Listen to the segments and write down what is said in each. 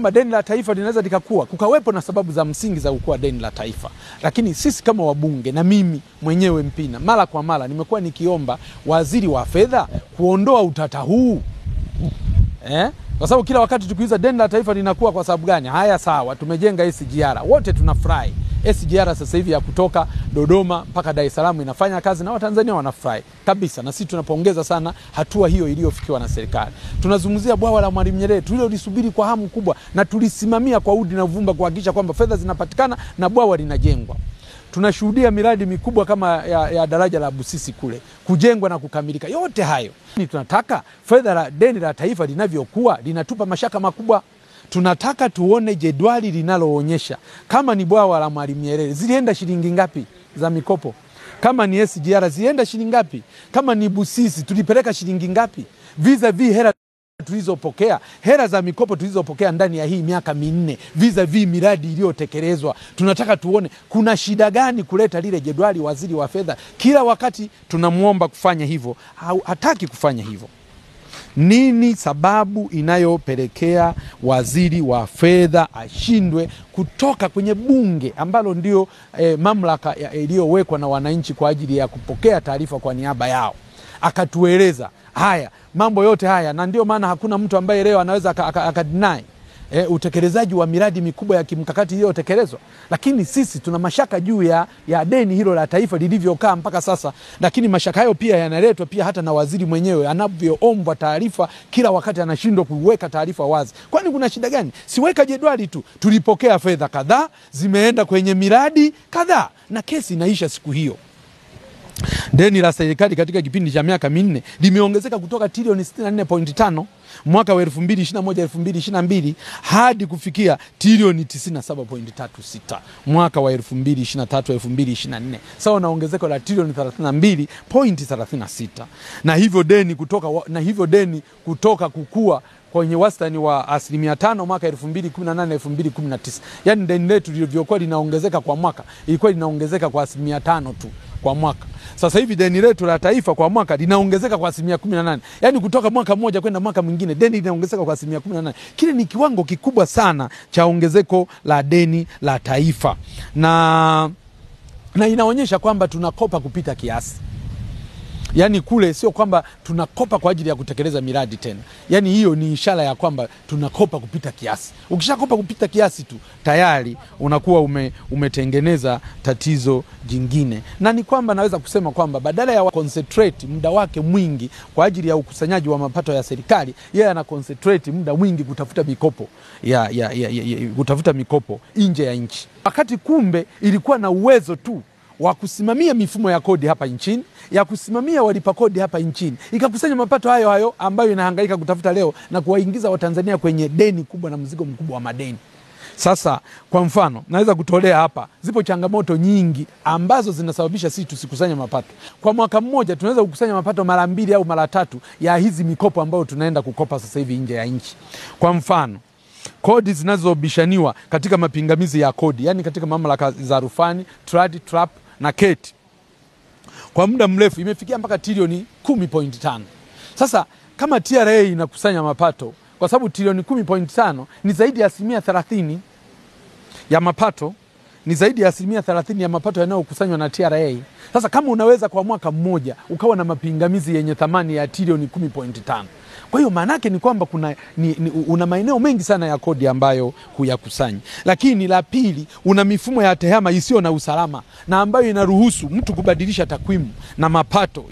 Kama deni la taifa linaweza likakua, kukawepo na sababu za msingi za kukua deni la taifa. Lakini sisi kama wabunge na mimi mwenyewe Mpina, mara kwa mara nimekuwa nikiomba waziri wa fedha kuondoa utata huu. Kwa sababu kila wakati tukiuliza deni la taifa linakuwa kwa sababu gani? Haya sawa, tumejenga SGR. Wote tunafurahi. SGR sasa hivi ya kutoka Dodoma mpaka Dar es Salaam inafanya kazi na Watanzania wanafurahi kabisa, na sisi tunapongeza sana hatua hiyo iliyofikiwa na serikali. Tunazungumzia bwawa la Mwalimu Nyerere tulilolisubiri kwa hamu kubwa na tulisimamia kwa udi na uvumba kuhakikisha kwamba fedha zinapatikana na bwawa linajengwa. Tunashuhudia miradi mikubwa kama ya daraja la Busisi kule kujengwa na kukamilika. Yote hayo ni tunataka fedha la deni la taifa linavyokuwa linatupa mashaka makubwa. Tunataka tuone jedwali linaloonyesha kama ni bwawa la Mwalimu Nyerere zilienda shilingi ngapi za mikopo, kama ni SGR zilienda shilingi ngapi, kama ni Busisi tulipeleka shilingi ngapi, vis-a-vis hela tulizopokea, hela za mikopo tulizopokea ndani ya hii miaka 4 vis-a-vis miradi iliyotekelezwa. Tunataka tuone kuna shida gani kuleta lile jedwali. Waziri wa fedha kila wakati tunamuomba kufanya hivyo, hataki kufanya hivyo. Nini sababu inayopelekea waziri wa fedha ashindwe kutoka kwenye bunge ambalo ndio mamlaka iliyowekwa na wananchi kwa ajili ya kupokea taarifa kwa niaba yao, akatueleza haya mambo yote haya? Na ndio maana hakuna mtu ambaye leo anaweza akadeny utekelezaji wa miradi mikubwa ya kimkakati iliyotekelezwa. Lakini sisi tuna mashaka juu ya deni hilo la taifa lilivyokaa mpaka sasa. Lakini mashaka hayo pia yanaletwa pia hata na waziri mwenyewe anavyoombwa taarifa kila wakati anashindwa kuweka taarifa wazi. Kwani kuna shida gani? Siweka jedwali tu. Tulipokea fedha kadhaa, zimeenda kwenye miradi kadhaa na kesi inaisha siku hiyo. Deni la serikali katika kipindi cha miaka 4 limeongezeka kutoka trilioni 64.5 mwaka wa 2021-2022 hadi kufikia trilioni 97.36 mwaka wa 2023-2024, sawa na ongezeko la trilioni 32.36. Na hivyo deni kutoka kukua kwenye wastani wa 5% mwaka 2018-2019. Yani deni letu lilivyokuwa linaongezeka kwa mwaka ilikuwa linaongezeka kwa 5% tu kwa mwaka. Sasa hivi deni letu la taifa kwa mwaka linaongezeka kwa 18%. Yani kutoka mwaka mmoja kwenda mwaka mwingine deni linaongezeka kwa 18%. Kile ni kiwango kikubwa sana cha ongezeko la deni la taifa. Na inaonyesha kwamba tunakopa kupita kiasi. Yani kule sio kwamba tunakopa kwa ajili ya kutekeleza miradi tena. Yani hiyo ni ishara ya kwamba tunakopa kupita kiasi. Ukishakopa kupita kiasi tu tayari unakuwa umetengeneza tatizo jingine. Na ni kwamba naweza kusema kwamba badala ya concentrate muda wake mwingi kwa ajili ya ukusanyaji wa mapato ya serikali, yeye ana concentrate muda mwingi kutafuta mikopo kutafuta mikopo nje ya nchi. Wakati kumbe ilikuwa na uwezo tu wa kusimamia mifumo ya kodi hapa nchini, ya kusimamia walipa kodi hapa nchini, ikakusanya mapato hayo ambayo inahangaika kutafuta leo na kuwaingiza Watanzania kwenye deni kubwa na mzigo mkubwa wa madeni. Sasa kwa mfano naweza kutolea hapa, zipo changamoto nyingi ambazo zinasababisha sisi tusikusanye mapato. Kwa mwaka mmoja tunaweza kukusanya mapato mara 2 au mara 3 ya hizi mikopo ambayo tunaenda kukopa sasa hivi nje ya nchi. Kwa mfano kodi zinazobishaniwa katika mapingamizi ya kodi, yani katika mamlaka za rufani, TRAP na KET, kwa muda mrefu imefikia mpaka trilioni 10.5. Sasa kama TRA inakusanya mapato, kwa sababu trilioni 10.5 ni zaidi ya 30% ya mapato, ni zaidi ya 30% ya mapato yanayokusanywa na TRA. Sasa kama unaweza kwa mwaka mmoja ukawa na mapingamizi yenye thamani ya trilioni 10.5, kwa hiyo maana yake ni kwamba una maeneo mengi sana ya kodi ambayo huyakusanyi. Lakini la pili, una mifumo ya tehama isiyo na usalama na ambayo inaruhusu mtu kubadilisha takwimu na mapato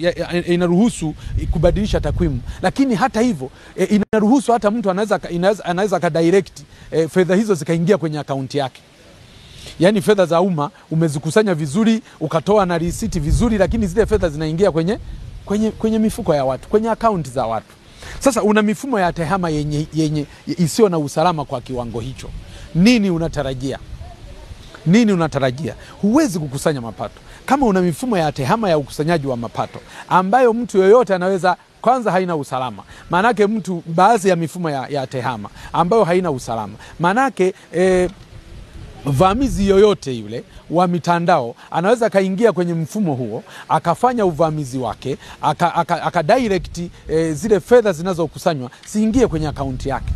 inaruhusu kubadilisha takwimu. Lakini hata hivyo inaruhusu hata mtu anaweza kadirect fedha hizo zikaingia kwenye akaunti yake. Yani fedha za umma umezikusanya vizuri, ukatoa na risiti vizuri, lakini zile fedha zinaingia kwenye mifuko ya watu, kwenye akaunti za watu. Sasa una mifumo ya tehama yenye isiyo na usalama kwa kiwango hicho. Nini unatarajia? Huwezi kukusanya mapato kama una mifumo ya tehama ya ukusanyaji wa mapato ambayo mtu yoyote anaweza, kwanza haina usalama. Maanake mtu, baadhi ya mifumo ya tehama ambayo haina usalama, maanake vamizi yoyote yule wa mitandao anaweza kaingia kwenye mfumo huo, akafanya uvamizi wake, akadirect zile fedha zinazokusanywa siingie kwenye akaunti yake.